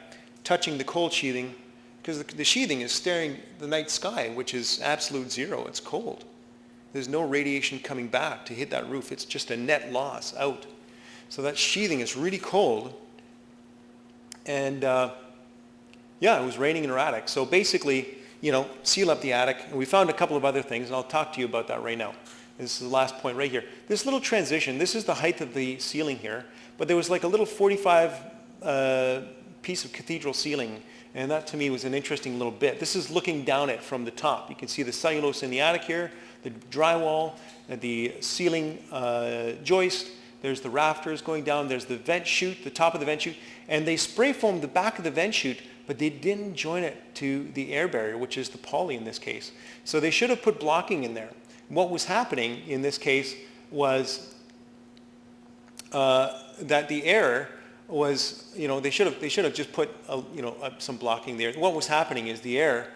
touching the cold sheathing, because the sheathing is staring the night sky, which is absolute zero. It's cold. There's no radiation coming back to hit that roof. It's just a net loss out. So that sheathing is really cold, and yeah, it was raining in her attic. So basically, seal up the attic, and we found a couple of other things, and I'll talk to you about that right now. This is the last point right here. This little transition, this is the height of the ceiling here, but there was like a little 45 piece of cathedral ceiling, and that to me was an interesting little bit. This is looking down it from the top. You can see the cellulose in the attic here, the drywall, the ceiling joist, there's the rafters going down, there's the vent chute, the top of the vent chute, and they spray foamed the back of the vent chute, but they didn't join it to the air barrier, which is the poly in this case. So they should have put blocking in there. What was happening in this case was that the air was, they should have just put some blocking there. What was happening is the air,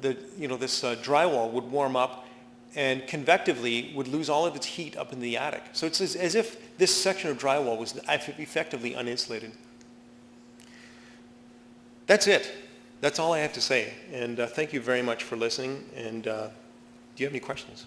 this drywall would warm up and convectively would lose all of its heat up in the attic. So it's as if this section of drywall was effectively uninsulated. That's it. That's all I have to say. And thank you very much for listening. And do you have any questions?